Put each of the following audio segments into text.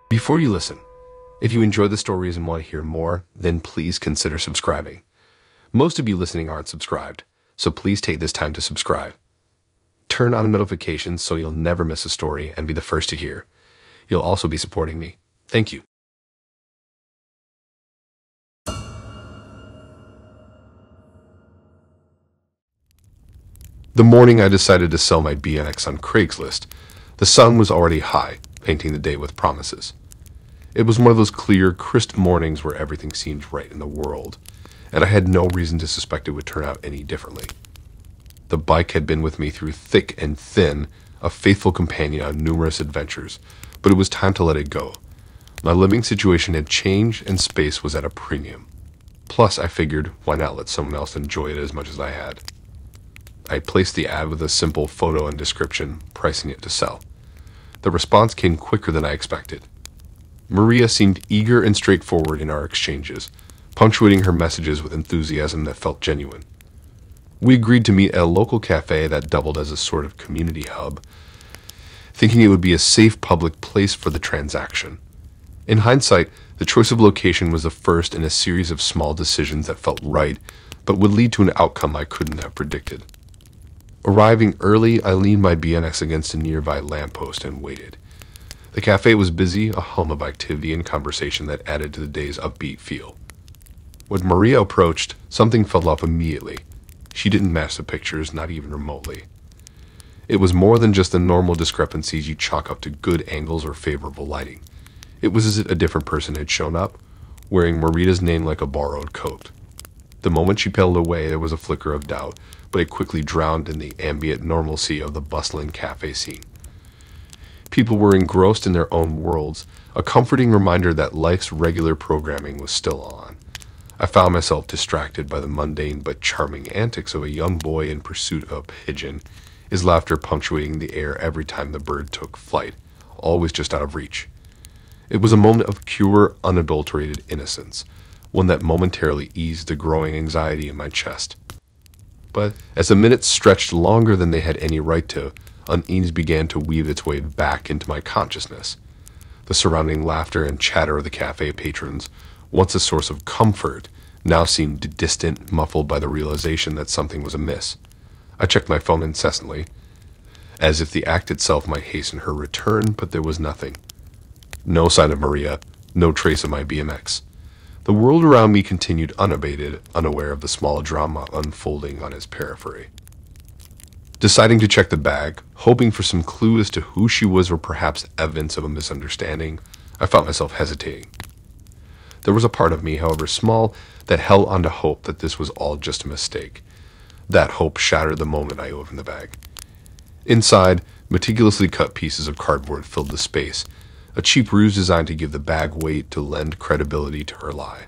Before you listen, if you enjoy the stories and want to hear more, then please consider subscribing. Most of you listening aren't subscribed, so please take this time to subscribe. Turn on notifications so you'll never miss a story and be the first to hear. You'll also be supporting me. Thank you. The morning I decided to sell my BMX on Craigslist, the sun was already high, painting the day with promises. It was one of those clear, crisp mornings where everything seemed right in the world, and I had no reason to suspect it would turn out any differently. The bike had been with me through thick and thin, a faithful companion on numerous adventures, but it was time to let it go. My living situation had changed and space was at a premium. Plus, I figured, why not let someone else enjoy it as much as I had? I placed the ad with a simple photo and description, pricing it to sell. The response came quicker than I expected. Maria seemed eager and straightforward in our exchanges, punctuating her messages with enthusiasm that felt genuine. We agreed to meet at a local cafe that doubled as a sort of community hub, thinking it would be a safe public place for the transaction. In hindsight, the choice of location was the first in a series of small decisions that felt right, but would lead to an outcome I couldn't have predicted. Arriving early, I leaned my BMX against a nearby lamppost and waited. The cafe was busy, a hum of activity and conversation that added to the day's upbeat feel. When Maria approached, something fell off immediately. She didn't match the pictures, not even remotely. It was more than just the normal discrepancies you chalk up to good angles or favorable lighting. It was as if a different person had shown up, wearing Maria's name like a borrowed coat. The moment she pedaled away, there was a flicker of doubt, but it quickly drowned in the ambient normalcy of the bustling cafe scene. People were engrossed in their own worlds, a comforting reminder that life's regular programming was still on. I found myself distracted by the mundane but charming antics of a young boy in pursuit of a pigeon, his laughter punctuating the air every time the bird took flight, always just out of reach. It was a moment of pure, unadulterated innocence, one that momentarily eased the growing anxiety in my chest. But as the minutes stretched longer than they had any right to, unease began to weave its way back into my consciousness. The surrounding laughter and chatter of the cafe patrons, once a source of comfort, now seemed distant, muffled by the realization that something was amiss. I checked my phone incessantly, as if the act itself might hasten her return, but there was nothing. No sign of Maria, no trace of my BMX. The world around me continued unabated, unaware of the small drama unfolding on its periphery. Deciding to check the bag, hoping for some clue as to who she was or perhaps evidence of a misunderstanding, I found myself hesitating. There was a part of me, however small, that held on to hope that this was all just a mistake. That hope shattered the moment I opened the bag. Inside, meticulously cut pieces of cardboard filled the space, a cheap ruse designed to give the bag weight to lend credibility to her lie.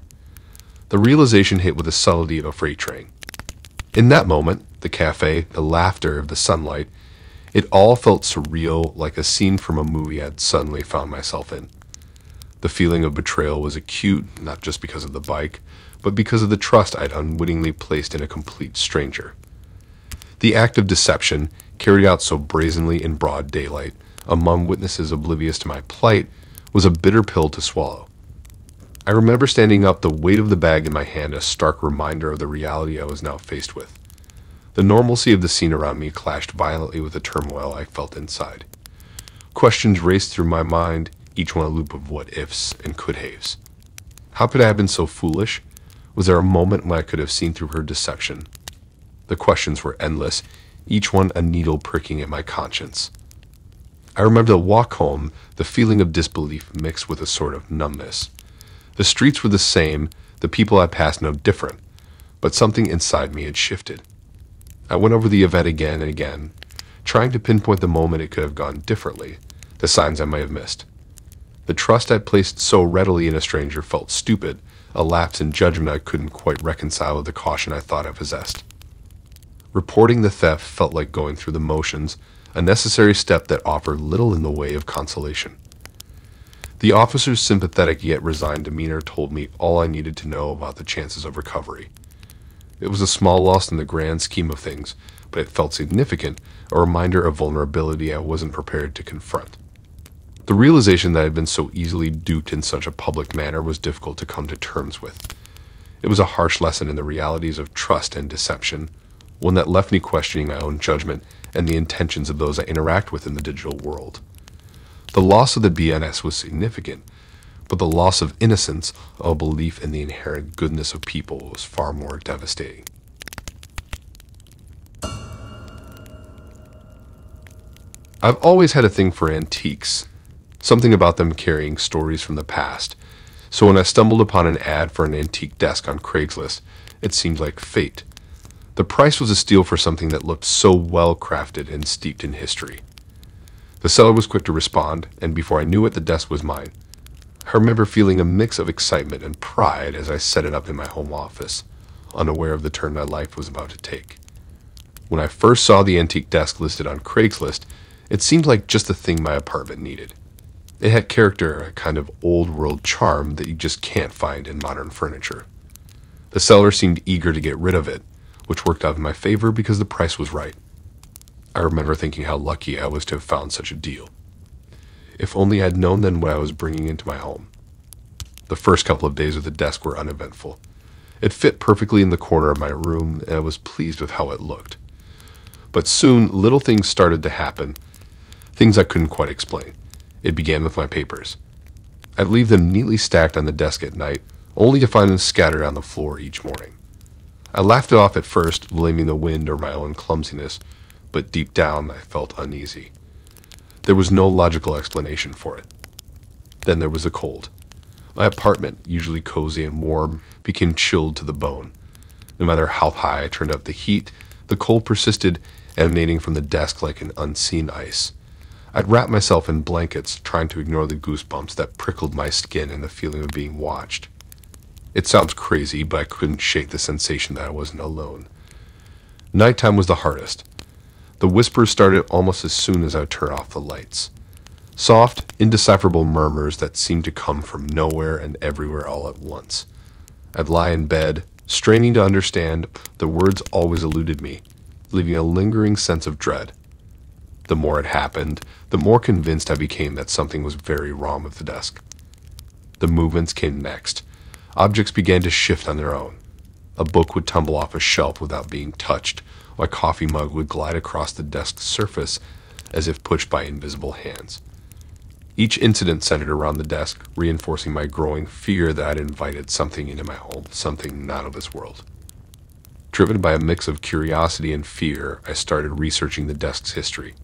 The realization hit with the subtlety of a freight train. In that moment, the cafe, the laughter of the sunlight, it all felt surreal, like a scene from a movie I'd suddenly found myself in. The feeling of betrayal was acute, not just because of the bike, but because of the trust I'd unwittingly placed in a complete stranger. The act of deception, carried out so brazenly in broad daylight, among witnesses oblivious to my plight, was a bitter pill to swallow. I remember standing up, the weight of the bag in my hand, a stark reminder of the reality I was now faced with. The normalcy of the scene around me clashed violently with the turmoil I felt inside. Questions raced through my mind, each one a loop of what-ifs and could-haves. How could I have been so foolish? Was there a moment when I could have seen through her deception? The questions were endless, each one a needle pricking at my conscience. I remember the walk home, the feeling of disbelief mixed with a sort of numbness. The streets were the same, the people I passed no different, but something inside me had shifted. I went over the event again and again, trying to pinpoint the moment it could have gone differently, the signs I might have missed. The trust I placed so readily in a stranger felt stupid, a lapse in judgment I couldn't quite reconcile with the caution I thought I possessed. Reporting the theft felt like going through the motions, a necessary step that offered little in the way of consolation. The officer's sympathetic yet resigned demeanor told me all I needed to know about the chances of recovery. It was a small loss in the grand scheme of things, but it felt significant, a reminder of vulnerability I wasn't prepared to confront. The realization that I had been so easily duped in such a public manner was difficult to come to terms with. It was a harsh lesson in the realities of trust and deception, one that left me questioning my own judgment and the intentions of those I interact with in the digital world. The loss of the BNS was significant, but the loss of innocence, of belief in the inherent goodness of people, was far more devastating. I've always had a thing for antiques, something about them carrying stories from the past, so when I stumbled upon an ad for an antique desk on Craigslist, it seemed like fate. The price was a steal for something that looked so well crafted and steeped in history. The seller was quick to respond, and before I knew it, the desk was mine. I remember feeling a mix of excitement and pride as I set it up in my home office, unaware of the turn my life was about to take. When I first saw the antique desk listed on Craigslist, it seemed like just the thing my apartment needed. It had character, a kind of old-world charm that you just can't find in modern furniture. The seller seemed eager to get rid of it, which worked out in my favor because the price was right. I remember thinking how lucky I was to have found such a deal. If only I had known then what I was bringing into my home. The first couple of days with the desk were uneventful. It fit perfectly in the corner of my room, and I was pleased with how it looked. But soon, little things started to happen, things I couldn't quite explain. It began with my papers. I'd leave them neatly stacked on the desk at night, only to find them scattered on the floor each morning. I laughed it off at first, blaming the wind or my own clumsiness, but deep down I felt uneasy. There was no logical explanation for it. Then there was the cold. My apartment, usually cozy and warm, became chilled to the bone. No matter how high I turned up the heat, the cold persisted, emanating from the desk like an unseen ice. I'd wrap myself in blankets, trying to ignore the goosebumps that prickled my skin and the feeling of being watched. It sounds crazy, but I couldn't shake the sensation that I wasn't alone. Nighttime was the hardest. The whispers started almost as soon as I would turn off the lights. Soft, indecipherable murmurs that seemed to come from nowhere and everywhere all at once. I'd lie in bed, straining to understand, the words always eluded me, leaving a lingering sense of dread. The more it happened, the more convinced I became that something was very wrong with the desk. The movements came next. Objects began to shift on their own. A book would tumble off a shelf without being touched, or a coffee mug would glide across the desk's surface as if pushed by invisible hands. Each incident centered around the desk, reinforcing my growing fear that I'd invited something into my home, something not of this world. Driven by a mix of curiosity and fear, I started researching the desk's history.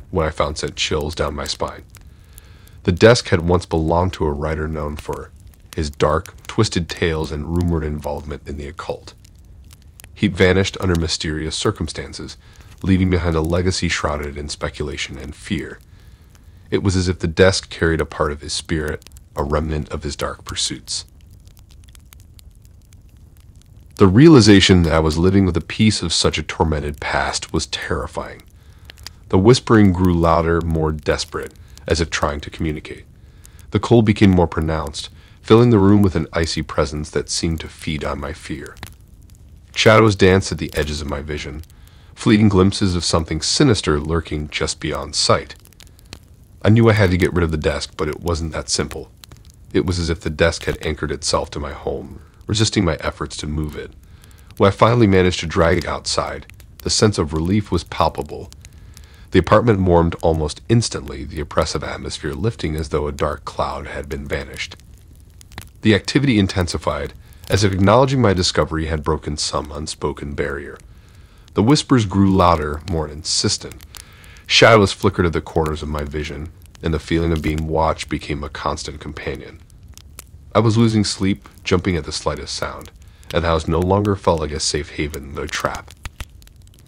What I found sent chills down my spine. The desk had once belonged to a writer known for his dark, twisted tales and rumored involvement in the occult. He vanished under mysterious circumstances, leaving behind a legacy shrouded in speculation and fear. It was as if the desk carried a part of his spirit, a remnant of his dark pursuits. The realization that I was living with a piece of such a tormented past was terrifying. The whispering grew louder, more desperate, as if trying to communicate. The cold became more pronounced, filling the room with an icy presence that seemed to feed on my fear. Shadows danced at the edges of my vision, fleeting glimpses of something sinister lurking just beyond sight. I knew I had to get rid of the desk, but it wasn't that simple. It was as if the desk had anchored itself to my home, resisting my efforts to move it. When I finally managed to drag it outside, the sense of relief was palpable. The apartment warmed almost instantly, the oppressive atmosphere lifting as though a dark cloud had been vanished. The activity intensified, as if acknowledging my discovery had broken some unspoken barrier. The whispers grew louder, more insistent. Shadows flickered at the corners of my vision, and the feeling of being watched became a constant companion. I was losing sleep, jumping at the slightest sound, and the house no longer felt like a safe haven, but a trap.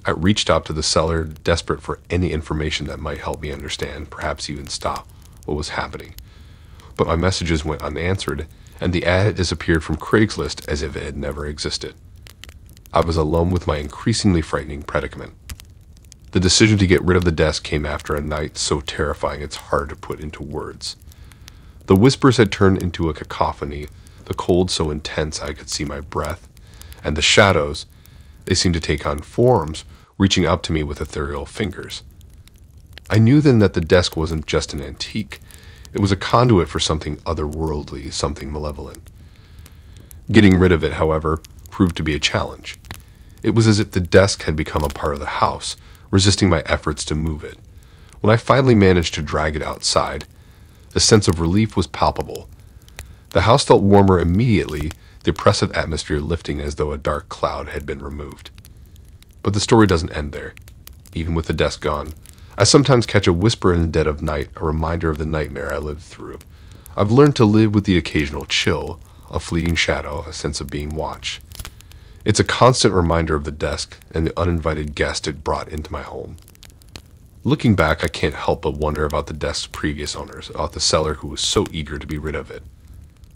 I reached out to the seller, desperate for any information that might help me understand, perhaps even stop what was happening. But my messages went unanswered, and the ad had disappeared from Craigslist as if it had never existed. I was alone with my increasingly frightening predicament. The decision to get rid of the desk came after a night so terrifying it's hard to put into words. The whispers had turned into a cacophony, the cold so intense I could see my breath, and the shadows, they seemed to take on forms, reaching up to me with ethereal fingers. I knew then that the desk wasn't just an antique. It was a conduit for something otherworldly, something malevolent. Getting rid of it, however, proved to be a challenge. It was as if the desk had become a part of the house, resisting my efforts to move it. When I finally managed to drag it outside, a sense of relief was palpable. The house felt warmer immediately, the oppressive atmosphere lifting as though a dark cloud had been removed. But the story doesn't end there. Even with the desk gone, I sometimes catch a whisper in the dead of night, a reminder of the nightmare I lived through. I've learned to live with the occasional chill, a fleeting shadow, a sense of being watched. It's a constant reminder of the desk and the uninvited guest it brought into my home. Looking back, I can't help but wonder about the desk's previous owners, about the seller who was so eager to be rid of it.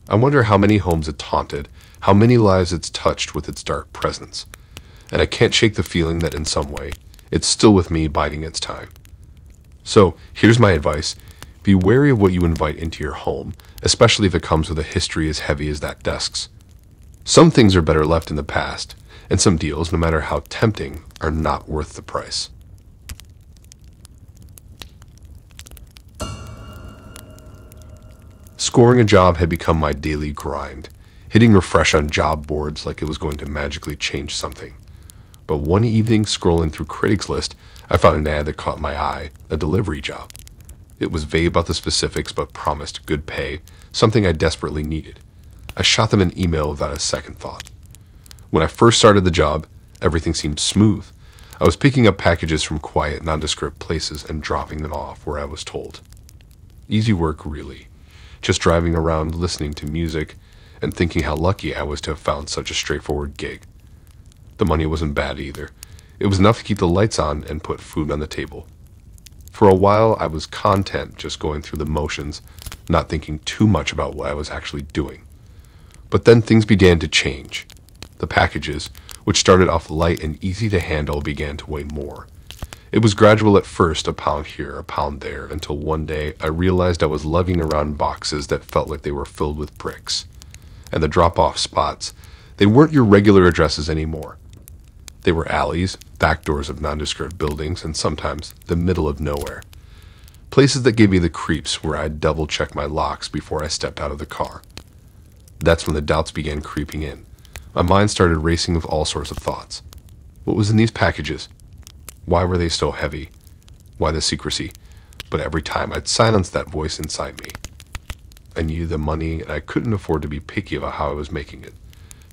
I wonder how many homes it's haunted, how many lives it's touched with its dark presence. And I can't shake the feeling that in some way, it's still with me biding its time. So, here's my advice. Be wary of what you invite into your home, especially if it comes with a history as heavy as that desk's. Some things are better left in the past, and some deals, no matter how tempting, are not worth the price. Scoring a job had become my daily grind, hitting refresh on job boards like it was going to magically change something. But one evening, scrolling through Craigslist, I found an ad that caught my eye, a delivery job. It was vague about the specifics but promised good pay, something I desperately needed. I shot them an email without a second thought. When I first started the job, everything seemed smooth. I was picking up packages from quiet, nondescript places and dropping them off where I was told. Easy work, really. Just driving around listening to music and thinking how lucky I was to have found such a straightforward gig. The money wasn't bad either. It was enough to keep the lights on and put food on the table. For a while, I was content just going through the motions, not thinking too much about what I was actually doing. But then things began to change. The packages, which started off light and easy to handle, began to weigh more. It was gradual at first, a pound here, a pound there, until one day I realized I was lugging around boxes that felt like they were filled with bricks. And the drop-off spots, they weren't your regular addresses anymore. They were alleys, back doors of nondescript buildings, and sometimes the middle of nowhere. Places that gave me the creeps where I'd double-check my locks before I stepped out of the car. That's when the doubts began creeping in. My mind started racing with all sorts of thoughts. What was in these packages? Why were they so heavy? Why the secrecy? But every time I'd silence that voice inside me. I needed the money, and I couldn't afford to be picky about how I was making it.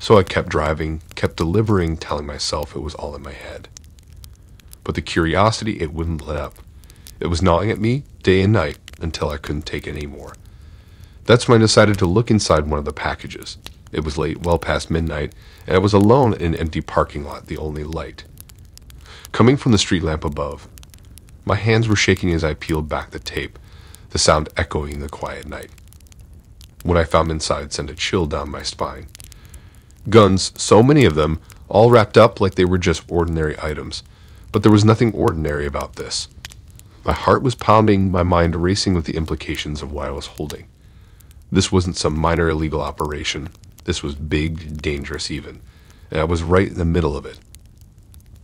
So I kept driving, kept delivering, telling myself it was all in my head. But the curiosity, it wouldn't let up. It was gnawing at me day and night until I couldn't take it anymore. That's when I decided to look inside one of the packages. It was late, well past midnight, and I was alone in an empty parking lot, the only light. Coming from the street lamp above, my hands were shaking as I peeled back the tape, the sound echoing in the quiet night. What I found inside sent a chill down my spine. Guns, so many of them, all wrapped up like they were just ordinary items, but there was nothing ordinary about this. My heart was pounding, my mind racing with the implications of what I was holding. This wasn't some minor illegal operation. This was big, dangerous even, and I was right in the middle of it.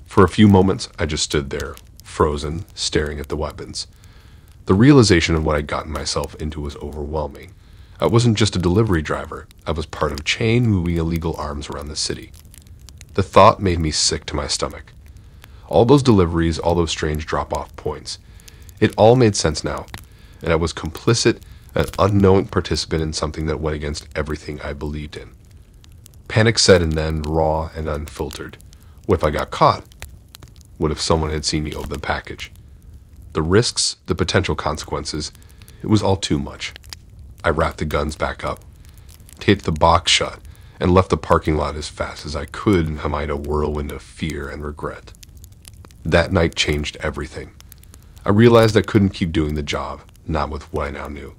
For a few moments, I just stood there, frozen, staring at the weapons. The realization of what I'd gotten myself into was overwhelming. I wasn't just a delivery driver. I was part of a chain moving illegal arms around the city. The thought made me sick to my stomach. All those deliveries, all those strange drop-off points. It all made sense now, and I was complicit, an unknowing participant in something that went against everything I believed in. Panic set in then, raw and unfiltered. What if I got caught? What if someone had seen me open the package? The risks, the potential consequences, it was all too much. I wrapped the guns back up, taped the box shut, and left the parking lot as fast as I could amid a whirlwind of fear and regret. That night changed everything. I realized I couldn't keep doing the job, not with what I now knew.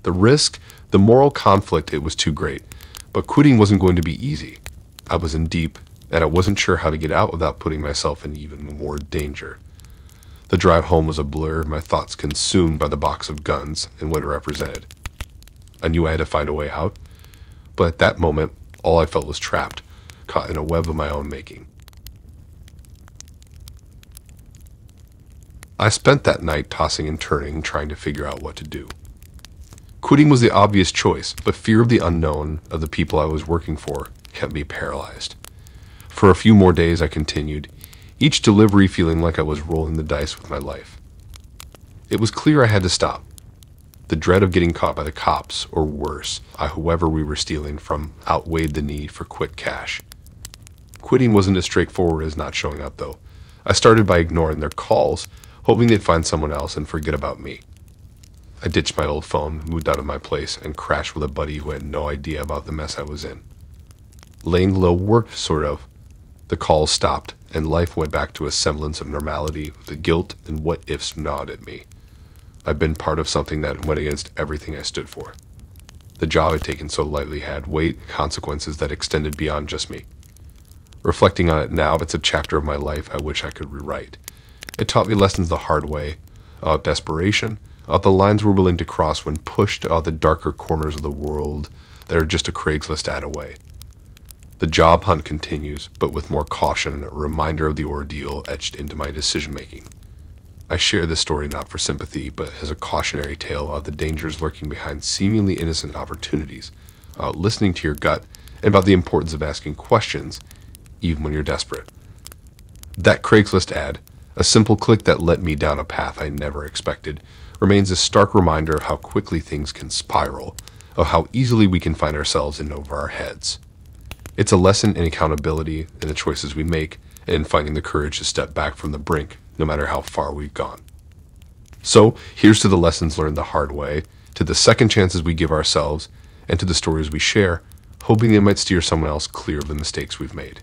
The risk, the moral conflict, it was too great, but quitting wasn't going to be easy. I was in deep, and I wasn't sure how to get out without putting myself in even more danger. The drive home was a blur, my thoughts consumed by the box of guns and what it represented. I knew I had to find a way out, but at that moment, all I felt was trapped, caught in a web of my own making. I spent that night tossing and turning, trying to figure out what to do. Quitting was the obvious choice, but fear of the unknown of the people I was working for kept me paralyzed. For a few more days I continued, each delivery feeling like I was rolling the dice with my life. It was clear I had to stop. The dread of getting caught by the cops, or worse, whoever we were stealing from, outweighed the need for quick cash. Quitting wasn't as straightforward as not showing up, though. I started by ignoring their calls, hoping they'd find someone else and forget about me. I ditched my old phone, moved out of my place, and crashed with a buddy who had no idea about the mess I was in. Laying low worked, sort of. The calls stopped, and life went back to a semblance of normality. The guilt and what-ifs gnawed at me. I'd been part of something that went against everything I stood for. The job I'd taken so lightly had weight and consequences that extended beyond just me. Reflecting on it now, it's a chapter of my life I wish I could rewrite. It taught me lessons the hard way, about desperation, about the lines we're willing to cross when pushed out the darker corners of the world that are just a Craigslist ad away. The job hunt continues, but with more caution and a reminder of the ordeal etched into my decision-making. I share this story not for sympathy, but as a cautionary tale of the dangers lurking behind seemingly innocent opportunities, about listening to your gut, and about the importance of asking questions, even when you're desperate. That Craigslist ad, a simple click that led me down a path I never expected, remains a stark reminder of how quickly things can spiral, of how easily we can find ourselves in over our heads. It's a lesson in accountability in the choices we make and in finding the courage to step back from the brink, no matter how far we've gone. So, here's to the lessons learned the hard way, to the second chances we give ourselves, and to the stories we share, hoping they might steer someone else clear of the mistakes we've made.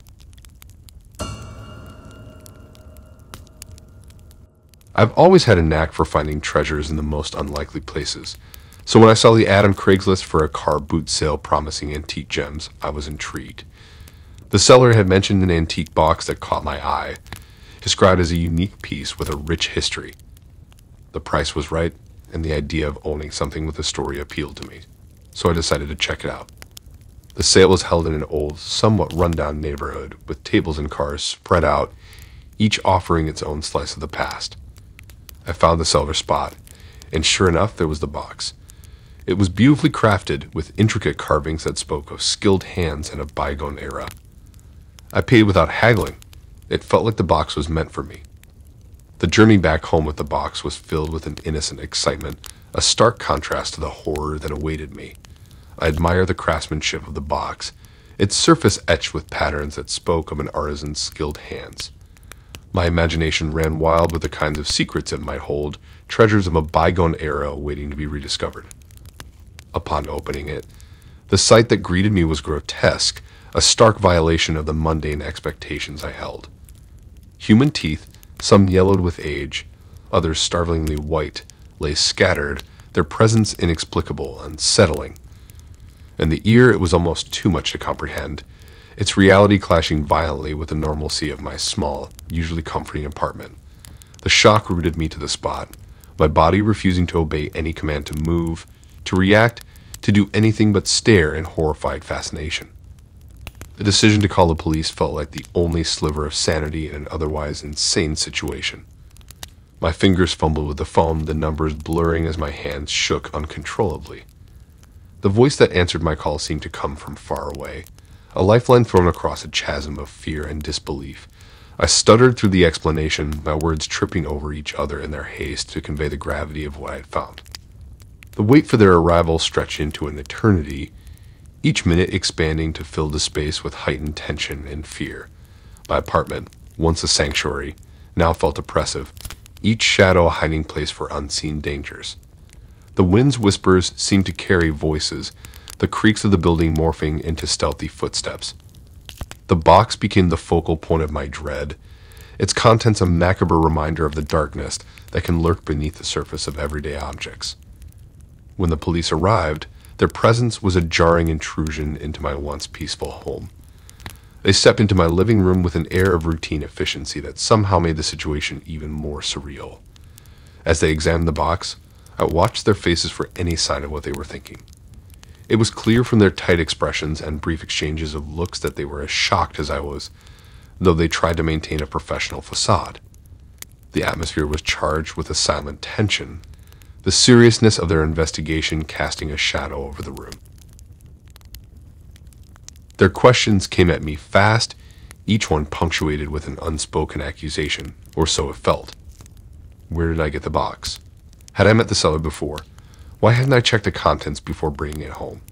I've always had a knack for finding treasures in the most unlikely places, so when I saw the ad on Craigslist for a car boot sale promising antique gems, I was intrigued. The seller had mentioned an antique box that caught my eye, described as a unique piece with a rich history. The price was right, and the idea of owning something with a story appealed to me, so I decided to check it out. The sale was held in an old, somewhat run-down neighborhood, with tables and cars spread out, each offering its own slice of the past. I found the seller's spot, and sure enough, there was the box. It was beautifully crafted, with intricate carvings that spoke of skilled hands and a bygone era. I paid without haggling. It felt like the box was meant for me. The journey back home with the box was filled with an innocent excitement, a stark contrast to the horror that awaited me. I admired the craftsmanship of the box, its surface etched with patterns that spoke of an artisan's skilled hands. My imagination ran wild with the kinds of secrets it might hold, treasures of a bygone era waiting to be rediscovered. Upon opening it, the sight that greeted me was grotesque, a stark violation of the mundane expectations I held. Human teeth, some yellowed with age, others startlingly white, lay scattered, their presence inexplicable, unsettling. In the ear, it was almost too much to comprehend, its reality clashing violently with the normalcy of my small, usually comforting apartment. The shock rooted me to the spot, my body refusing to obey any command to move, to react, to do anything but stare in horrified fascination. The decision to call the police felt like the only sliver of sanity in an otherwise insane situation. My fingers fumbled with the phone, the numbers blurring as my hands shook uncontrollably. The voice that answered my call seemed to come from far away, a lifeline thrown across a chasm of fear and disbelief. I stuttered through the explanation, my words tripping over each other in their haste to convey the gravity of what I had found. The wait for their arrival stretched into an eternity, each minute expanding to fill the space with heightened tension and fear. My apartment, once a sanctuary, now felt oppressive, each shadow a hiding place for unseen dangers. The wind's whispers seemed to carry voices, the creaks of the building morphing into stealthy footsteps. The box became the focal point of my dread, its contents a macabre reminder of the darkness that can lurk beneath the surface of everyday objects. When the police arrived, their presence was a jarring intrusion into my once peaceful home. They stepped into my living room with an air of routine efficiency that somehow made the situation even more surreal. As they examined the box, I watched their faces for any sign of what they were thinking. It was clear from their tight expressions and brief exchanges of looks that they were as shocked as I was, though they tried to maintain a professional facade. The atmosphere was charged with a silent tension. the seriousness of their investigation casting a shadow over the room. Their questions came at me fast, each one punctuated with an unspoken accusation, or so it felt. Where did I get the box? Had I met the seller before? Why hadn't I checked the contents before bringing it home?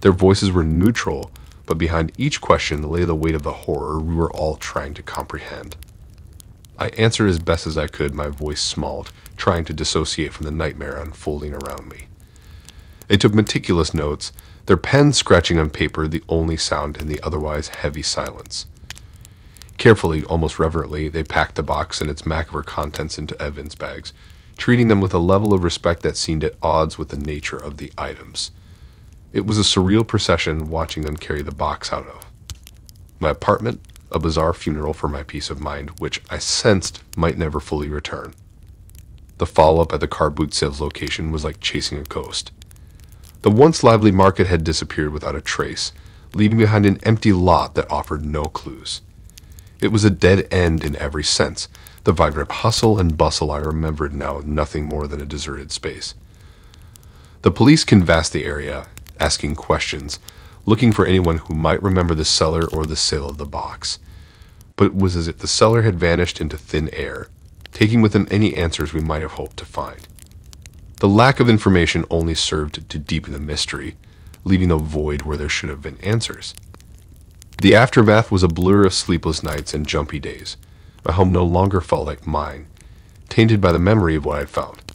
Their voices were neutral, but behind each question lay the weight of the horror we were all trying to comprehend. I answered as best as I could, my voice smalled, trying to dissociate from the nightmare unfolding around me. They took meticulous notes, their pens scratching on paper the only sound in the otherwise heavy silence. Carefully, almost reverently, they packed the box and its macabre contents into evidence bags, treating them with a level of respect that seemed at odds with the nature of the items. It was a surreal procession watching them carry the box out of my apartment, a bizarre funeral for my peace of mind, which I sensed might never fully return. The follow-up at the car boot sales location was like chasing a ghost. The once lively market had disappeared without a trace, leaving behind an empty lot that offered no clues. It was a dead end in every sense. The vibrant hustle and bustle I remembered now nothing more than a deserted space. The police canvassed the area, asking questions, looking for anyone who might remember the seller or the sale of the box. But it was as if the seller had vanished into thin air, taking with him any answers we might have hoped to find. The lack of information only served to deepen the mystery, leaving a void where there should have been answers. The aftermath was a blur of sleepless nights and jumpy days. My home no longer felt like mine, tainted by the memory of what I had found.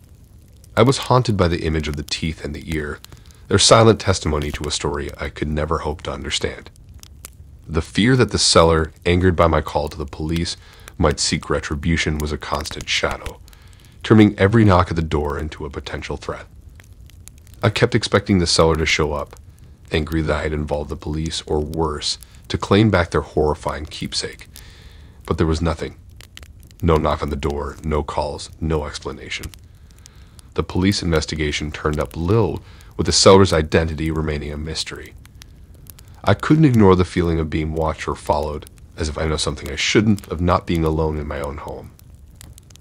I was haunted by the image of the teeth and the ear, their silent testimony to a story I could never hope to understand. The fear that the seller, angered by my call to the police, might seek retribution was a constant shadow, turning every knock at the door into a potential threat. I kept expecting the seller to show up, angry that I had involved the police, or worse, to claim back their horrifying keepsake. But there was nothing. No knock on the door, no calls, no explanation. The police investigation turned up little, with the seller's identity remaining a mystery. I couldn't ignore the feeling of being watched or followed, as if I know something I shouldn't, of not being alone in my own home.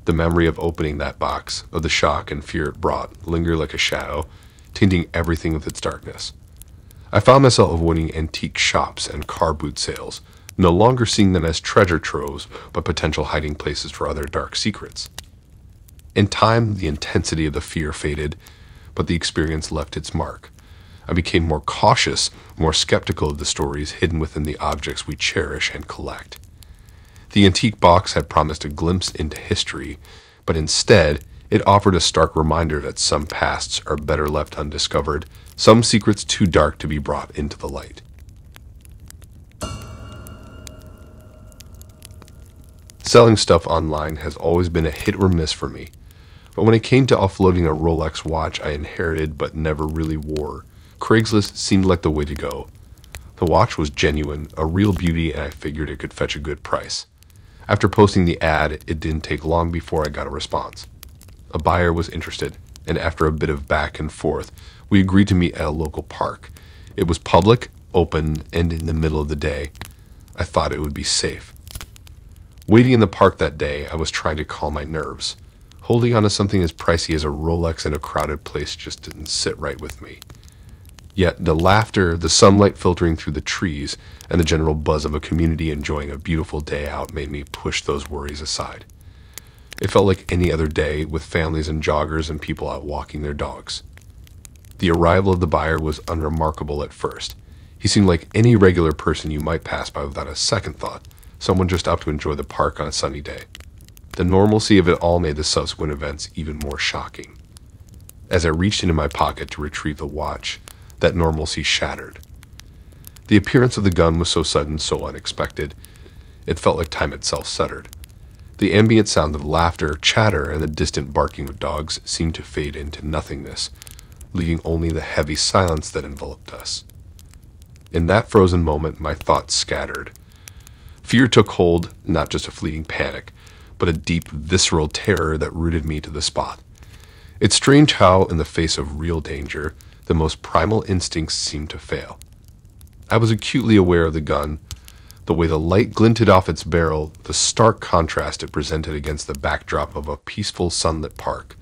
The memory of opening that box, of the shock and fear it brought, lingered like a shadow, tainting everything with its darkness. I found myself avoiding antique shops and car boot sales, no longer seeing them as treasure troves, but potential hiding places for other dark secrets. In time, the intensity of the fear faded, but the experience left its mark. I became more cautious, more skeptical of the stories hidden within the objects we cherish and collect. The antique box had promised a glimpse into history, but instead, it offered a stark reminder that some pasts are better left undiscovered, some secrets too dark to be brought into the light. Selling stuff online has always been a hit or miss for me, but when it came to offloading a Rolex watch I inherited but never really wore, Craigslist seemed like the way to go. The watch was genuine, a real beauty, and I figured it could fetch a good price. After posting the ad, it didn't take long before I got a response. A buyer was interested, and after a bit of back and forth, we agreed to meet at a local park. It was public, open, and in the middle of the day. I thought it would be safe. Waiting in the park that day, I was trying to calm my nerves. Holding on to something as pricey as a Rolex in a crowded place just didn't sit right with me. Yet the laughter, the sunlight filtering through the trees, and the general buzz of a community enjoying a beautiful day out made me push those worries aside. It felt like any other day, with families and joggers and people out walking their dogs. The arrival of the buyer was unremarkable at first. He seemed like any regular person you might pass by without a second thought, someone just out to enjoy the park on a sunny day. The normalcy of it all made the subsequent events even more shocking. As I reached into my pocket to retrieve the watch, that normalcy shattered. The appearance of the gun was so sudden, so unexpected. It felt like time itself shuddered. The ambient sound of laughter, chatter, and the distant barking of dogs seemed to fade into nothingness, leaving only the heavy silence that enveloped us. In that frozen moment, my thoughts scattered. Fear took hold, not just a fleeting panic, but a deep, visceral terror that rooted me to the spot. It's strange how, in the face of real danger, the most primal instincts seem to fail. I was acutely aware of the gun, the way the light glinted off its barrel, the stark contrast it presented against the backdrop of a peaceful sunlit park.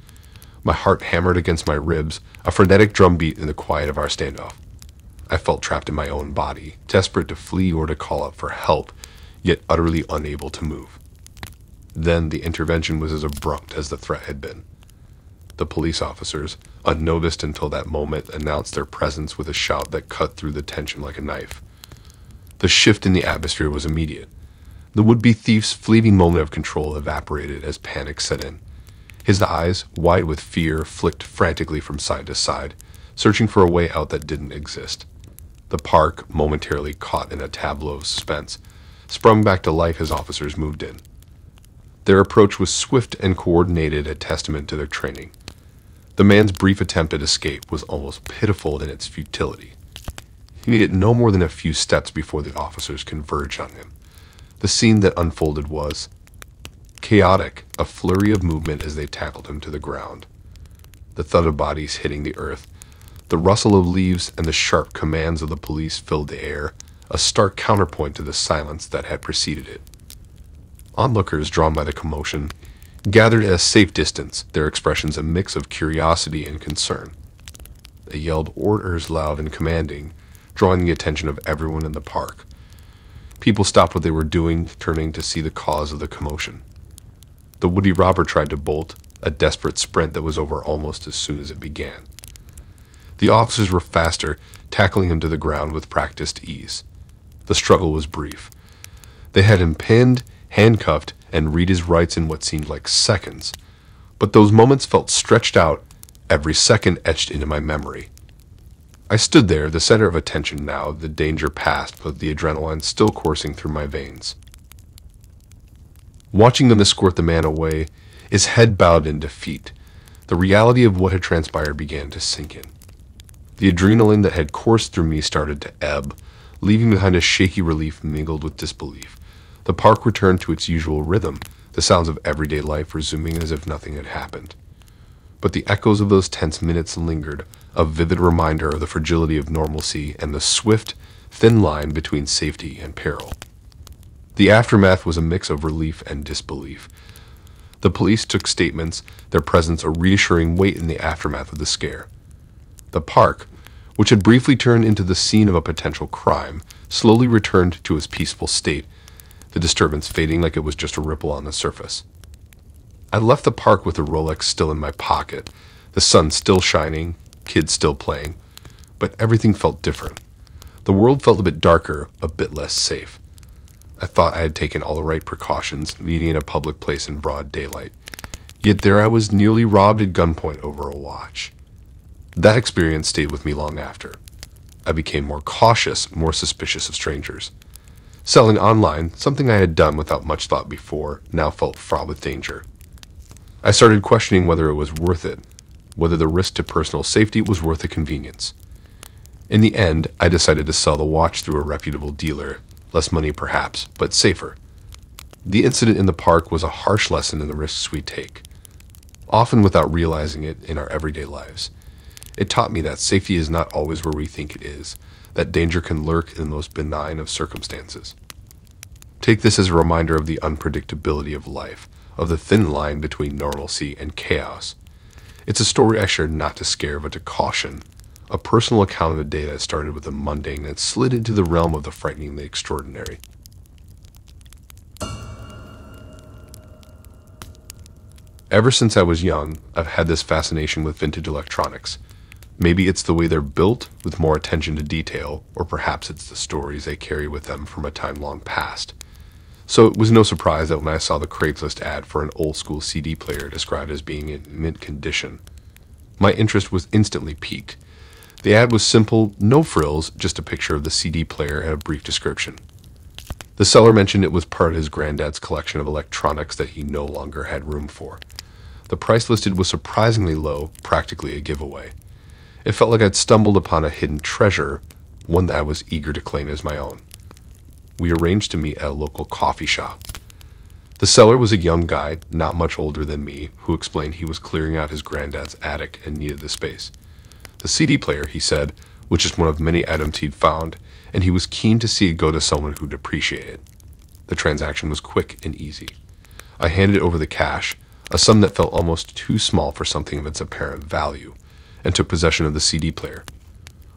My heart hammered against my ribs, a frenetic drumbeat in the quiet of our standoff. I felt trapped in my own body, desperate to flee or to call out for help, yet utterly unable to move. Then the intervention was as abrupt as the threat had been. The police officers, unnoticed until that moment, announced their presence with a shout that cut through the tension like a knife. The shift in the atmosphere was immediate. The would-be thief's fleeting moment of control evaporated as panic set in. His eyes, wide with fear, flicked frantically from side to side, searching for a way out that didn't exist. The park, momentarily caught in a tableau of suspense, sprung back to life as officers moved in. Their approach was swift and coordinated, a testament to their training. The man's brief attempt at escape was almost pitiful in its futility. He needed no more than a few steps before the officers converged on him. The scene that unfolded was chaotic, a flurry of movement as they tackled him to the ground. The thud of bodies hitting the earth, the rustle of leaves, and the sharp commands of the police filled the air, a stark counterpoint to the silence that had preceded it. Onlookers, drawn by the commotion, gathered at a safe distance, their expressions a mix of curiosity and concern. They yelled orders loud and commanding, drawing the attention of everyone in the park. People stopped what they were doing, turning to see the cause of the commotion. The would-be robber tried to bolt, a desperate sprint that was over almost as soon as it began. The officers were faster, tackling him to the ground with practiced ease. The struggle was brief. They had him pinned, handcuffed, and read his rights in what seemed like seconds. But those moments felt stretched out, every second etched into my memory. I stood there, the center of attention now, the danger past, but the adrenaline still coursing through my veins. Watching them escort the man away, his head bowed in defeat, the reality of what had transpired began to sink in. The adrenaline that had coursed through me started to ebb, leaving behind a shaky relief mingled with disbelief. The park returned to its usual rhythm, the sounds of everyday life resuming as if nothing had happened. But the echoes of those tense minutes lingered, a vivid reminder of the fragility of normalcy and the swift, thin line between safety and peril. The aftermath was a mix of relief and disbelief. The police took statements, their presence a reassuring weight in the aftermath of the scare. The park, which had briefly turned into the scene of a potential crime, slowly returned to its peaceful state, the disturbance fading like it was just a ripple on the surface. I left the park with the Rolex still in my pocket, the sun still shining, kids still playing, but everything felt different. The world felt a bit darker, a bit less safe. I thought I had taken all the right precautions, meeting in a public place in broad daylight. Yet there I was nearly robbed at gunpoint over a watch. That experience stayed with me long after. I became more cautious, more suspicious of strangers. Selling online, something I had done without much thought before, now felt fraught with danger. I started questioning whether it was worth it, whether the risk to personal safety was worth the convenience. In the end, I decided to sell the watch through a reputable dealer, less money perhaps, but safer. The incident in the park was a harsh lesson in the risks we take, often without realizing it in our everyday lives. It taught me that safety is not always where we think it is, that danger can lurk in the most benign of circumstances. Take this as a reminder of the unpredictability of life, of the thin line between normalcy and chaos. It's a story I shared not to scare but to caution, a personal account of a day that started with the mundane and slid into the realm of the frighteningly extraordinary. Ever since I was young, I've had this fascination with vintage electronics. Maybe it's the way they're built, with more attention to detail, or perhaps it's the stories they carry with them from a time long past. So it was no surprise that when I saw the Craigslist ad for an old-school CD player described as being in mint condition, my interest was instantly piqued. The ad was simple, no frills, just a picture of the CD player and a brief description. The seller mentioned it was part of his granddad's collection of electronics that he no longer had room for. The price listed was surprisingly low, practically a giveaway. It felt like I'd stumbled upon a hidden treasure, one that I was eager to claim as my own. We arranged to meet at a local coffee shop. The seller was a young guy, not much older than me, who explained he was clearing out his granddad's attic and needed the space. The CD player, he said, was just one of many items he'd found, and he was keen to see it go to someone who'd appreciate it. The transaction was quick and easy. I handed over the cash, a sum that felt almost too small for something of its apparent value, and took possession of the CD player.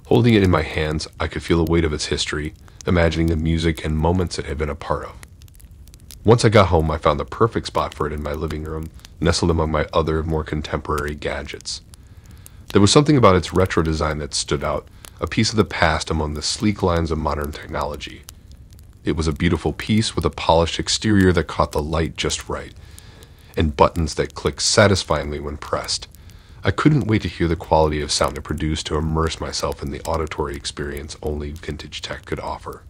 Holding it in my hands, I could feel the weight of its history, imagining the music and moments it had been a part of. Once I got home, I found the perfect spot for it in my living room, nestled among my other, more contemporary gadgets. There was something about its retro design that stood out, a piece of the past among the sleek lines of modern technology. It was a beautiful piece with a polished exterior that caught the light just right, and buttons that clicked satisfyingly when pressed. I couldn't wait to hear the quality of sound it produced to immerse myself in the auditory experience only vintage tech could offer.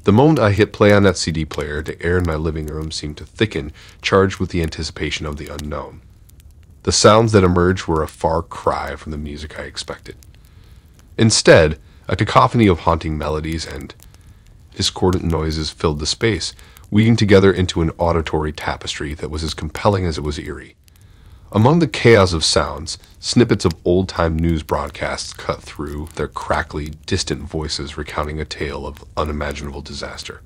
The moment I hit play on that CD player, the air in my living room seemed to thicken, charged with the anticipation of the unknown. The sounds that emerged were a far cry from the music I expected. Instead, a cacophony of haunting melodies and discordant noises filled the space, weaving together into an auditory tapestry that was as compelling as it was eerie. Among the chaos of sounds, snippets of old-time news broadcasts cut through, their crackly, distant voices recounting a tale of unimaginable disaster.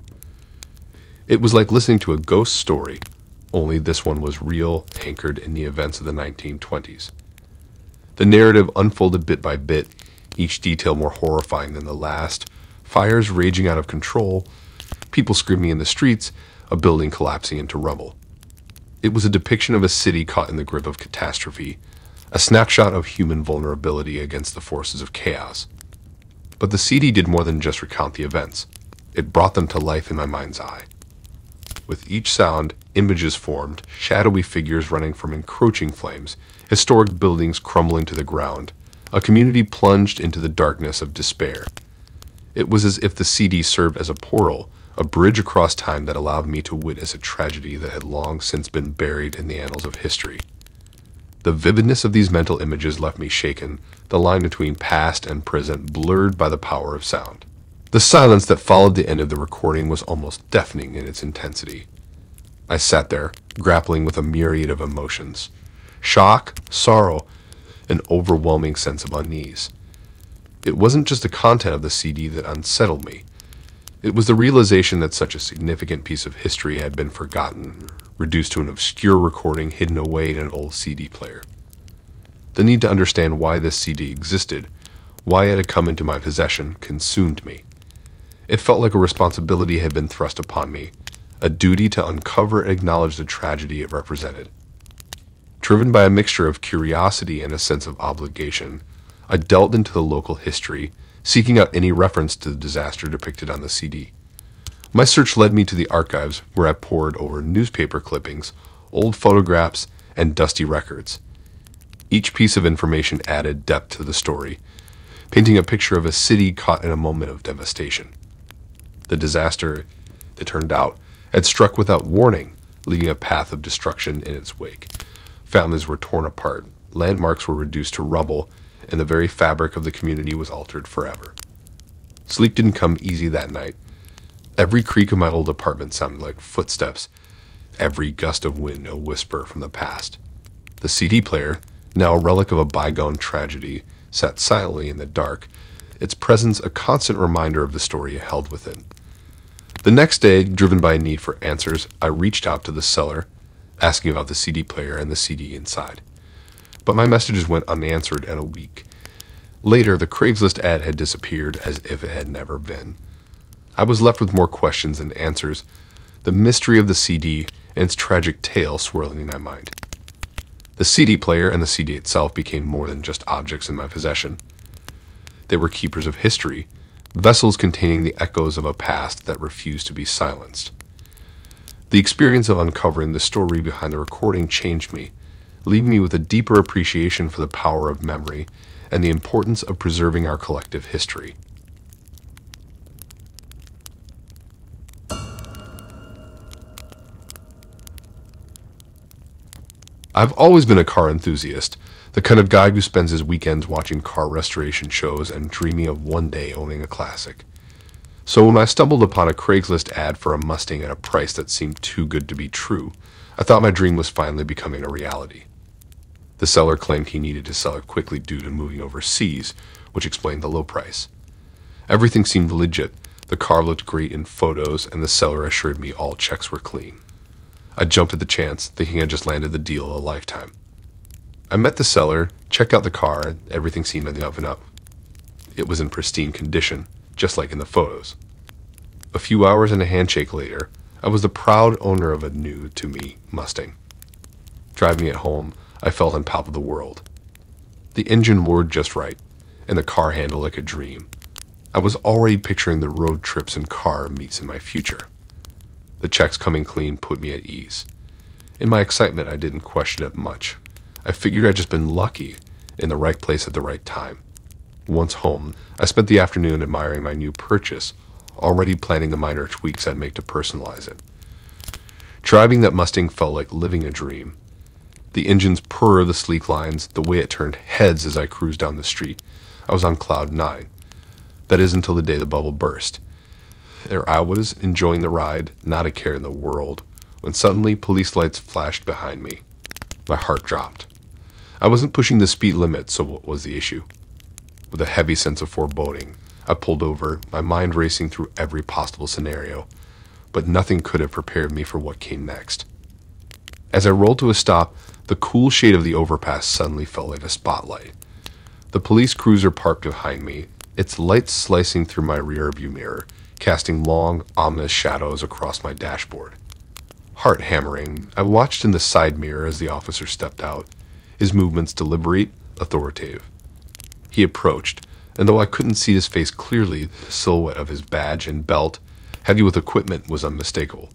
It was like listening to a ghost story, only this one was real, anchored in the events of the 1920s. The narrative unfolded bit by bit, each detail more horrifying than the last. Fires raging out of control, people screaming in the streets, a building collapsing into rubble. It was a depiction of a city caught in the grip of catastrophe, a snapshot of human vulnerability against the forces of chaos. But the CD did more than just recount the events. It brought them to life in my mind's eye. With each sound, images formed, shadowy figures running from encroaching flames, historic buildings crumbling to the ground, a community plunged into the darkness of despair. It was as if the CD served as a portal, a bridge across time that allowed me to witness a tragedy that had long since been buried in the annals of history. The vividness of these mental images left me shaken, the line between past and present blurred by the power of sound. The silence that followed the end of the recording was almost deafening in its intensity. I sat there, grappling with a myriad of emotions: shock, sorrow, an overwhelming sense of unease. It wasn't just the content of the CD that unsettled me. It was the realization that such a significant piece of history had been forgotten, reduced to an obscure recording hidden away in an old CD player. The need to understand why this CD existed, why it had come into my possession, consumed me. It felt like a responsibility had been thrust upon me, a duty to uncover and acknowledge the tragedy it represented. Driven by a mixture of curiosity and a sense of obligation, I delved into the local history, seeking out any reference to the disaster depicted on the CD. My search led me to the archives, where I pored over newspaper clippings, old photographs, and dusty records. Each piece of information added depth to the story, painting a picture of a city caught in a moment of devastation. The disaster, it turned out, had struck without warning, leaving a path of destruction in its wake. Families were torn apart, landmarks were reduced to rubble, and the very fabric of the community was altered forever. Sleep didn't come easy that night. Every creak of my old apartment sounded like footsteps, every gust of wind a whisper from the past. The CD player, now a relic of a bygone tragedy, sat silently in the dark, its presence a constant reminder of the story it held within. The next day, driven by a need for answers, I reached out to the seller, asking about the CD player and the CD inside. But my messages went unanswered in a week. Later, the Craigslist ad had disappeared as if it had never been. I was left with more questions than answers, the mystery of the CD and its tragic tale swirling in my mind. The CD player and the CD itself became more than just objects in my possession. They were keepers of history, vessels containing the echoes of a past that refused to be silenced. The experience of uncovering the story behind the recording changed me, leaving me with a deeper appreciation for the power of memory and the importance of preserving our collective history. I've always been a car enthusiast, the kind of guy who spends his weekends watching car restoration shows and dreaming of one day owning a classic. So when I stumbled upon a Craigslist ad for a Mustang at a price that seemed too good to be true, I thought my dream was finally becoming a reality. The seller claimed he needed to sell it quickly due to moving overseas, which explained the low price. Everything seemed legit. The car looked great in photos, and the seller assured me all checks were clean. I jumped at the chance, thinking I just landed the deal of a lifetime. I met the seller, checked out the car, and everything seemed on the up and up. It was in pristine condition, just like in the photos. A few hours and a handshake later, I was the proud owner of a new-to-me Mustang. Driving it home, I felt on top of the world. The engine roared just right, and the car handled like a dream. I was already picturing the road trips and car meets in my future. The checks coming clean put me at ease. In my excitement, I didn't question it much. I figured I'd just been lucky, in the right place at the right time. Once home, I spent the afternoon admiring my new purchase, already planning the minor tweaks I'd make to personalize it. Driving that Mustang felt like living a dream. The engine's purr, the sleek lines, the way it turned heads as I cruised down the street. I was on cloud 9. That is until the day the bubble burst. There I was, enjoying the ride, not a care in the world, when suddenly police lights flashed behind me. My heart dropped. I wasn't pushing the speed limit, so what was the issue? With a heavy sense of foreboding, I pulled over, my mind racing through every possible scenario, but nothing could have prepared me for what came next. As I rolled to a stop, the cool shade of the overpass suddenly felt like a spotlight. The police cruiser parked behind me, its lights slicing through my rearview mirror, casting long, ominous shadows across my dashboard. Heart hammering, I watched in the side mirror as the officer stepped out, his movements deliberate, authoritative. He approached, and though I couldn't see his face clearly, the silhouette of his badge and belt, heavy with equipment, was unmistakable.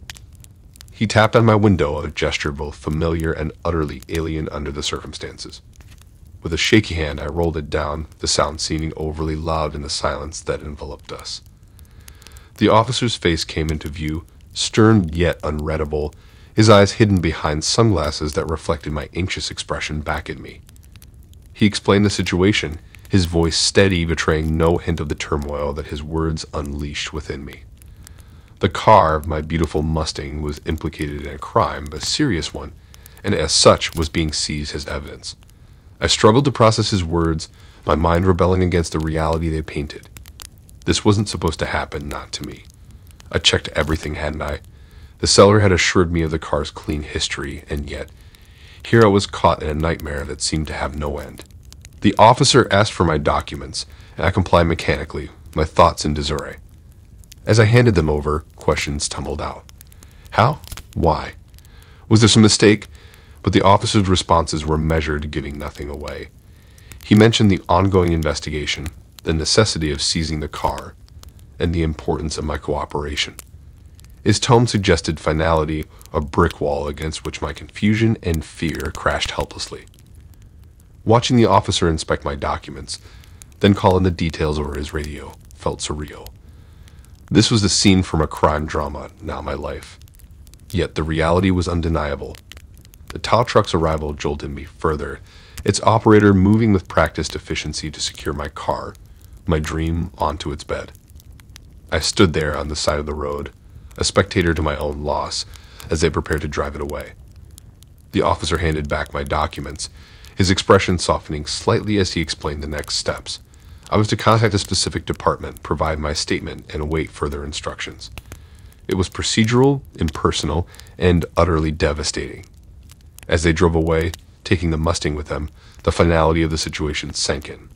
He tapped on my window, a gesture both familiar and utterly alien under the circumstances. With a shaky hand, I rolled it down, the sound seeming overly loud in the silence that enveloped us. The officer's face came into view, stern yet unreadable, his eyes hidden behind sunglasses that reflected my anxious expression back at me. He explained the situation, his voice steady, betraying no hint of the turmoil that his words unleashed within me. The car, my beautiful Mustang, was implicated in a crime, a serious one, and as such was being seized as evidence. I struggled to process his words, my mind rebelling against the reality they painted. This wasn't supposed to happen, not to me. I checked everything, hadn't I? The seller had assured me of the car's clean history, and yet, here I was caught in a nightmare that seemed to have no end. The officer asked for my documents, and I complied mechanically, my thoughts in disarray. As I handed them over, questions tumbled out. How? Why? Was there some mistake? But the officer's responses were measured, giving nothing away. He mentioned the ongoing investigation, the necessity of seizing the car, and the importance of my cooperation. His tone suggested finality, a brick wall against which my confusion and fear crashed helplessly. Watching the officer inspect my documents, then call in the details over his radio, felt surreal. This was the scene from a crime drama, now my life. Yet the reality was undeniable. The tow truck's arrival jolted me further, its operator moving with practiced efficiency to secure my car, my dream, onto its bed. I stood there on the side of the road, a spectator to my own loss, as they prepared to drive it away. The officer handed back my documents, his expression softening slightly as he explained the next steps. I was to contact a specific department, provide my statement, and await further instructions. It was procedural, impersonal, and utterly devastating. As they drove away, taking the Mustang with them, the finality of the situation sank in.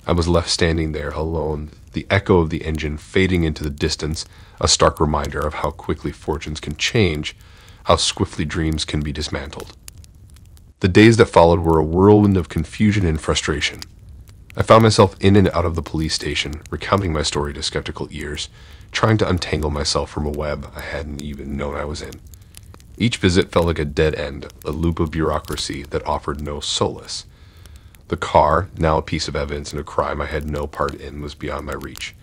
I was left standing there alone, the echo of the engine fading into the distance, a stark reminder of how quickly fortunes can change, how swiftly dreams can be dismantled. The days that followed were a whirlwind of confusion and frustration. I found myself in and out of the police station, recounting my story to skeptical ears, trying to untangle myself from a web I hadn't even known I was in. Each visit felt like a dead end, a loop of bureaucracy that offered no solace. The car, now a piece of evidence in a crime I had no part in, was beyond my reach.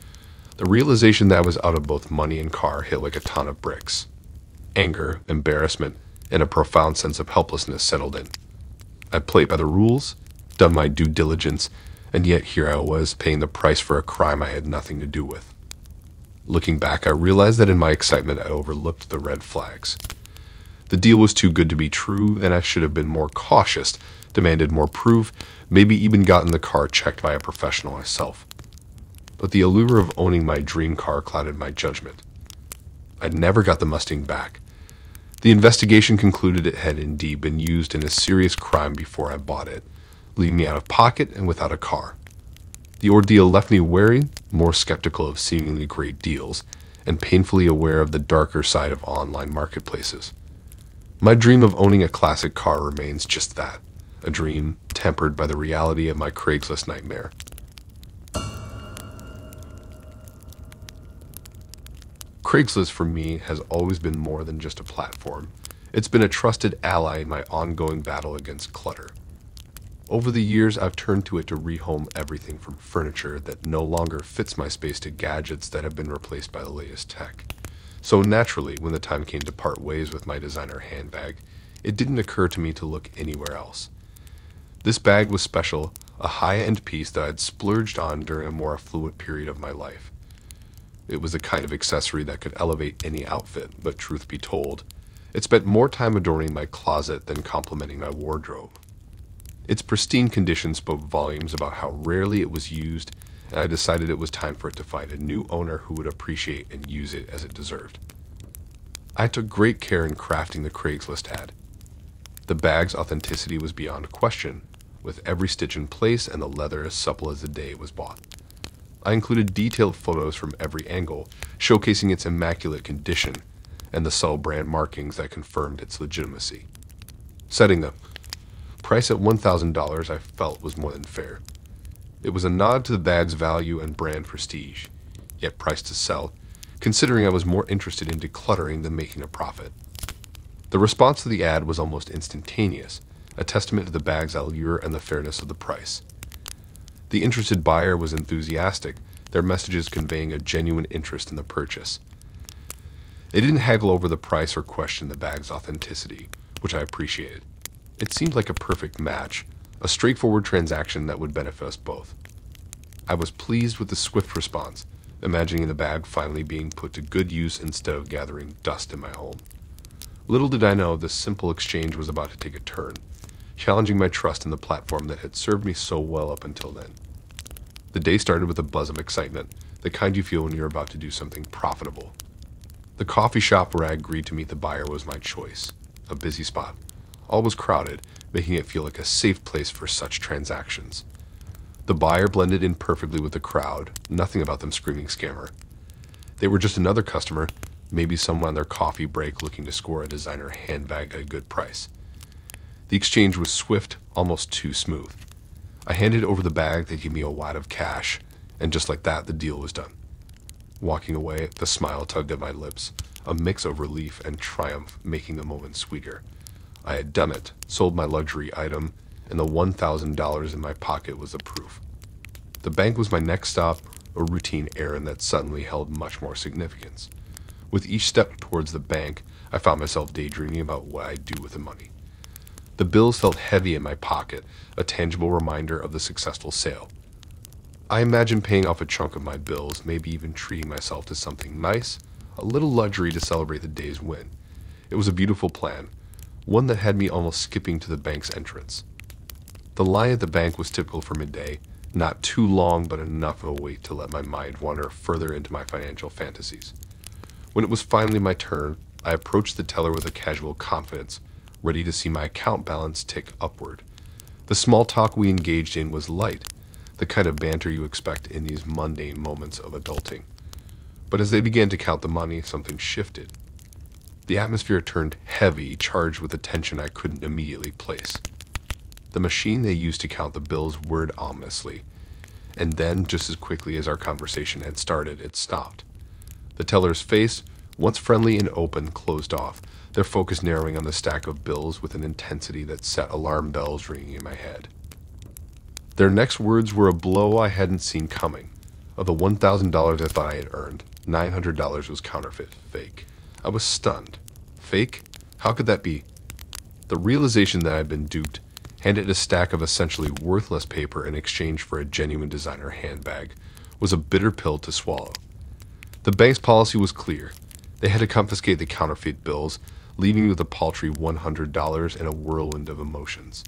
The realization that I was out of both money and car hit like a ton of bricks. Anger, embarrassment, and a profound sense of helplessness settled in. I'd played by the rules, done my due diligence, and yet here I was paying the price for a crime I had nothing to do with. Looking back, I realized that in my excitement I overlooked the red flags. The deal was too good to be true, and I should have been more cautious, demanded more proof, maybe even gotten the car checked by a professional myself. But the allure of owning my dream car clouded my judgment. I never got the Mustang back. The investigation concluded it had indeed been used in a serious crime before I bought it, leaving me out of pocket and without a car. The ordeal left me wary, more skeptical of seemingly great deals, and painfully aware of the darker side of online marketplaces. My dream of owning a classic car remains just that, a dream tempered by the reality of my Craigslist nightmare. Craigslist for me has always been more than just a platform. It's been a trusted ally in my ongoing battle against clutter. Over the years, I've turned to it to rehome everything from furniture that no longer fits my space to gadgets that have been replaced by the latest tech. So naturally, when the time came to part ways with my designer handbag, it didn't occur to me to look anywhere else. This bag was special, a high-end piece that I'd splurged on during a more affluent period of my life. It was the kind of accessory that could elevate any outfit, but truth be told, it spent more time adorning my closet than complementing my wardrobe. Its pristine condition spoke volumes about how rarely it was used, and I decided it was time for it to find a new owner who would appreciate and use it as it deserved. I took great care in crafting the Craigslist ad. The bag's authenticity was beyond question, with every stitch in place and the leather as supple as the day it was bought. I included detailed photos from every angle, showcasing its immaculate condition and the subtle brand markings that confirmed its legitimacy. Setting the price at $1,000 I felt was more than fair. It was a nod to the bag's value and brand prestige, yet priced to sell, considering I was more interested in decluttering than making a profit. The response to the ad was almost instantaneous, a testament to the bag's allure and the fairness of the price. The interested buyer was enthusiastic, their messages conveying a genuine interest in the purchase. They didn't haggle over the price or question the bag's authenticity, which I appreciated. It seemed like a perfect match, a straightforward transaction that would benefit us both. I was pleased with the swift response, imagining the bag finally being put to good use instead of gathering dust in my home. Little did I know this simple exchange was about to take a turn, challenging my trust in the platform that had served me so well up until then. The day started with a buzz of excitement, the kind you feel when you're about to do something profitable. The coffee shop where I agreed to meet the buyer was my choice, a busy spot. All was crowded, making it feel like a safe place for such transactions. The buyer blended in perfectly with the crowd, nothing about them screaming scammer. They were just another customer, maybe someone on their coffee break looking to score a designer handbag at a good price. The exchange was swift, almost too smooth. I handed over the bag, they gave me a wad of cash, and just like that, the deal was done. Walking away, the smile tugged at my lips, a mix of relief and triumph making the moment sweeter. I had done it, sold my luxury item, and the $1,000 in my pocket was the proof. The bank was my next stop, a routine errand that suddenly held much more significance. With each step towards the bank, I found myself daydreaming about what I'd do with the money. The bills felt heavy in my pocket, a tangible reminder of the successful sale. I imagined paying off a chunk of my bills, maybe even treating myself to something nice, a little luxury to celebrate the day's win. It was a beautiful plan, one that had me almost skipping to the bank's entrance. The line at the bank was typical for midday, not too long but enough of a wait to let my mind wander further into my financial fantasies. When it was finally my turn, I approached the teller with a casual confidence, ready to see my account balance tick upward. The small talk we engaged in was light, the kind of banter you expect in these mundane moments of adulting. But as they began to count the money, something shifted. The atmosphere turned heavy, charged with a tension I couldn't immediately place. The machine they used to count the bills whirred ominously, and then, just as quickly as our conversation had started, it stopped. The teller's face, once friendly and open, closed off, their focus narrowing on the stack of bills with an intensity that set alarm bells ringing in my head. Their next words were a blow I hadn't seen coming. Of the $1,000 I thought I had earned, $900 was counterfeit, fake. I was stunned. Fake? How could that be? The realization that I'd been duped, handed a stack of essentially worthless paper in exchange for a genuine designer handbag, was a bitter pill to swallow. The bank's policy was clear. They had to confiscate the counterfeit bills, leaving me with a paltry $100 and a whirlwind of emotions.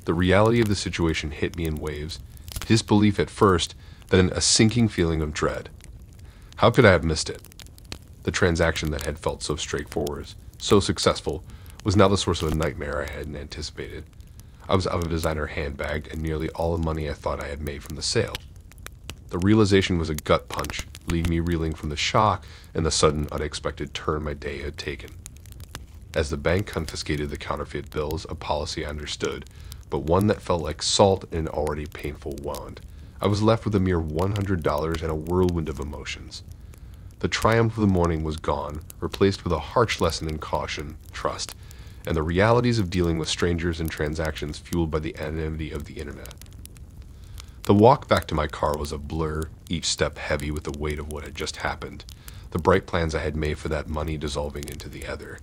The reality of the situation hit me in waves, disbelief at first, then a sinking feeling of dread. How could I have missed it? The transaction that had felt so straightforward so successful, was now the source of a nightmare I hadn't anticipated. I was out of a designer handbag and nearly all the money I thought I had made from the sale. The realization was a gut punch, leaving me reeling from the shock and the sudden, unexpected turn my day had taken. As the bank confiscated the counterfeit bills, a policy I understood, but one that felt like salt in an already painful wound, I was left with a mere $100 and a whirlwind of emotions. The triumph of the morning was gone, replaced with a harsh lesson in caution, trust, and the realities of dealing with strangers and transactions fueled by the anonymity of the internet. The walk back to my car was a blur, each step heavy with the weight of what had just happened, the bright plans I had made for that money dissolving into the ether,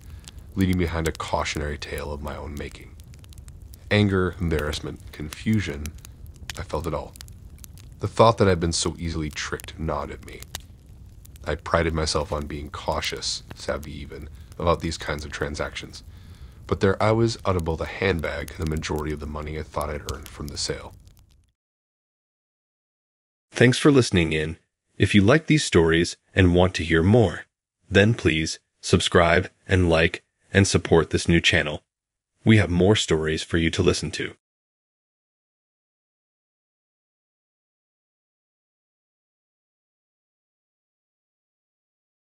leaving behind a cautionary tale of my own making. Anger, embarrassment, confusion, I felt it all. The thought that I'd been so easily tricked gnawed at me. I prided myself on being cautious, savvy even, about these kinds of transactions, but there I was out of both a handbag and the majority of the money I thought I'd earned from the sale. Thanks for listening in. If you like these stories and want to hear more, then please subscribe and like and support this new channel. We have more stories for you to listen to.